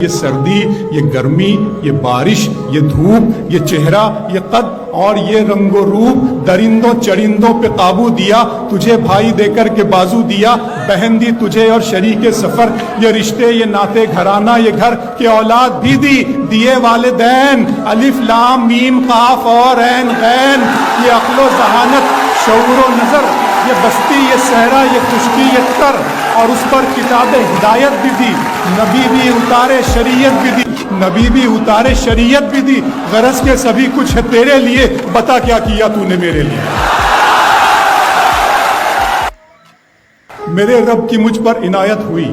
یہ سردی، یہ گرمی، یہ بارش، یہ دھوپ، یہ چہرہ، یہ قد اور یہ رنگ و روپ، درندوں چرندوں پہ قابو دیا، تجھے بھائی دے کر کے بازو دیا، بہن دی تجھے اور شریک سفر، یہ رشتے، یہ ناطے گھرانہ، یہ گھر کے اولاد بھی دی، دیے والدین، الف لام میم قاف اور عین غین، یہ عقل و ذہانت، شعور و نظر، یہ بستی، یہ صحرا، یہ خشکی، یہ تر، اور اس پر کتاب ہدایت بھی دی، نبی بھی اتارے شریعت بھی دی، نبی بھی اتارے شریعت بھی دی، غرض کے سبھی کچھ ہے تیرے لیے، بتا کیا کیا تو نے میرے لیے۔ میرے رب کی مجھ پر عنایت ہوئی،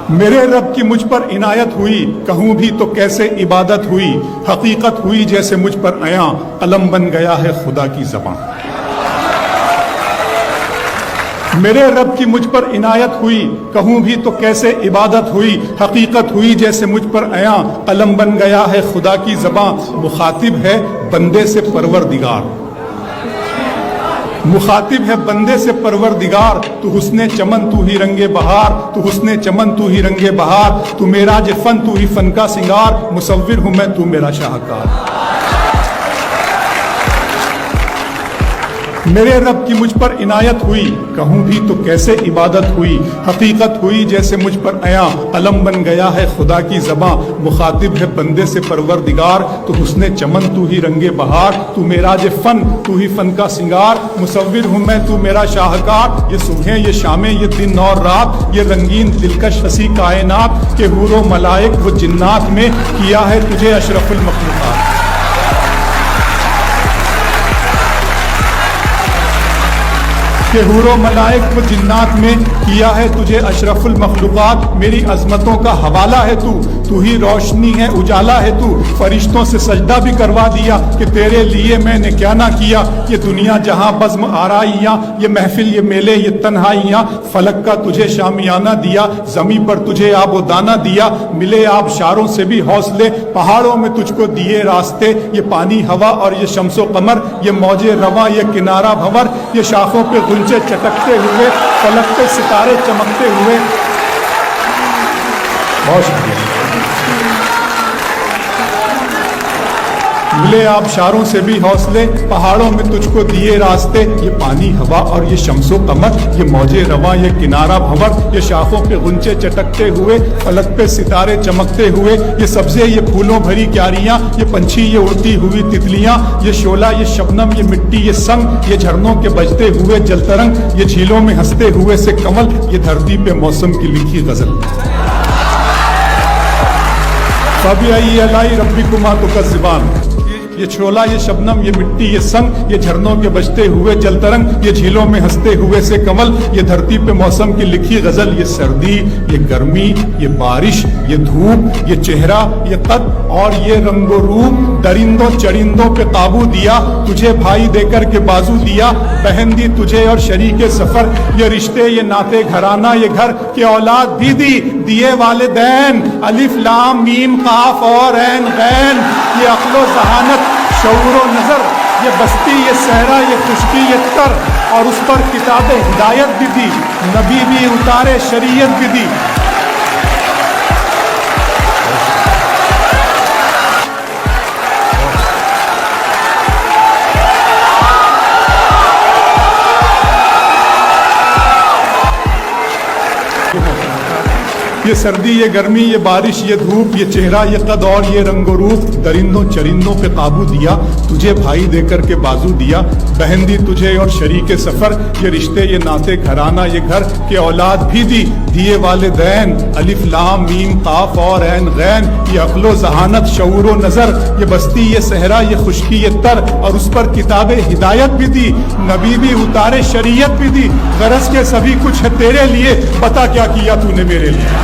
میرے رب کی مجھ پر عنایت ہوئی، کہوں بھی تو کیسے عبادت ہوئی، حقیقت ہوئی جیسے مجھ پر عیاں، قلم بن گیا ہے خدا کی زبان۔ میرے رب کی مجھ پر عنایت ہوئی، کہوں بھی تو کیسے عبادت ہوئی، حقیقت ہوئی جیسے مجھ پر عیاں، قلم بن گیا ہے خدا کی زبان۔ مخاطب ہے بندے سے پروردگار، مخاطب ہے بندے سے پروردگار، تو حسن چمن تو ہی رنگ بہار، تو حسن چمن تو ہی رنگ بہار، تو معراج فن تو ہی فن کا سنگار، مصور ہوں میں تو میرا شاہکار۔ میرے رب کی مجھ پر عنایت ہوئی، کہوں بھی تو کیسے عبادت ہوئی، حقیقت ہوئی جیسے مجھ پر عیاں، قلم بن گیا ہے خدا کی زباں، مخاطب ہے بندے سے پروردگار، تو حسن چمن تو ہی رنگ بہار، تو معراج فن تو ہی فن کا سنگار، مصور ہوں میں تو میرا شاہکار۔ یہ صبحیں، یہ شامیں، یہ دن اور رات، یہ رنگین دلکش ہنسی کائنات، کہ حور و ملائک و جنات میں کیا ہے تجھے اشرف المخلوقات۔ کہ حور و ملائک و جنات میں کیا ہے تجھے اشرف المخلوقات، میری عظمتوں کا حوالہ ہے تو ہی روشنی ہے اجالا ہے تو، فرشتوں سے سجدہ بھی کروا دیا کہ تیرے لیے میں نے کیا نہ کیا، یہ دنیا جہاں بزم آرائیاں، یہ محفل، یہ میلے، یہ تنہائیاں، فلک کا تجھے شامیانہ دیا، زمین پر تجھے آب و دانہ دیا، ملے آبشاروں سے بھی حوصلے، پہاڑوں میں تجھ کو دیے راستے، یہ پانی ہوا اور یہ شمس و قمر، یہ موج رواں، یہ کنارہ بھنور، یہ شاخوں پہ غنچے چٹکتے ہوئے، فلک پہ ستارے چمکتے ہوئے۔ بہت شکریہ۔ ملے آبشاروں سے بھی حوصلے، پہاڑوں میں تجھ کو دیے راستے، یہ پانی ہوا اور یہ شمس و قمر، یہ موج رواں، یہ کنارہ بھنور، یہ شاخوں پہ غنچے چٹکتے ہوئے، فلک پہ ستارے چمکتے ہوئے، یہ سبزے، یہ پھولوں بھری کیاریاں، یہ پنچھی، یہ اڑتی ہوئی تتلیاں، یہ شعلہ، یہ شبنم، یہ مٹی، یہ سنگ، یہ جھرنوں کے بجتے ہوئے جل ترنگ، یہ جھیلوں میں ہنستے ہوئے سے کمل، یہ دھرتی پہ موسم کی لکھی غزل۔ فَبِأَيِّ آلَاءِ رَبِّكُمَا تُكَذِّبَانِ، یہ شعلہ، یہ شبنم، یہ مٹی، یہ سنگ، یہ جھرنوں کے بجتے ہوئے جل ترنگ، یہ جھیلوں میں ہنستے ہوئے سے کمل، یہ دھرتی پہ موسم کی لکھی غزل۔ یہ سردی، یہ گرمی، یہ بارش، یہ دھوپ، یہ چہرہ، یہ قد اور یہ رنگ و روپ، درندوں چرندوں پہ قابو دیا، تجھے بھائی دے کر کے بازو دیا، بہن دی تجھے اور شریک سفر، یہ رشتے، یہ ناطے گھرانہ، یہ گھر کے اولاد بھی دی، دیے والدین، الف لام میم قاف اور عین غین، یہ عقل و ذہانت، شعور و نظر، یہ بستی، یہ صحرا، یہ خشکی، یہ تر، اور اس پر کتاب ہدایت بھی دی، نبی بھی اتارے شریعت بھی دی۔ یہ سردی، یہ گرمی، یہ بارش، یہ دھوپ، یہ چہرہ، یہ قد اور یہ رنگ و روپ، درندوں چرندوں پہ قابو دیا، تجھے بھائی دے کر کے بازو دیا، بہن دی تجھے اور شریک سفر، یہ رشتے، یہ ناطے گھرانہ، یہ گھر کے اولاد بھی دی، دیے والدین، الف لام میم قاف اور عین غین، یہ عقل و ذہانت، شعور و نظر، یہ بستی، یہ صحرا، یہ خشکی، یہ تر، اور اس پر کتاب ہدایت بھی دی، نبی بھی اتارے شریعت بھی دی، غرض کے سبھی کچھ ہے تیرے لیے، بتا کیا کیا تو نے میرے لیے۔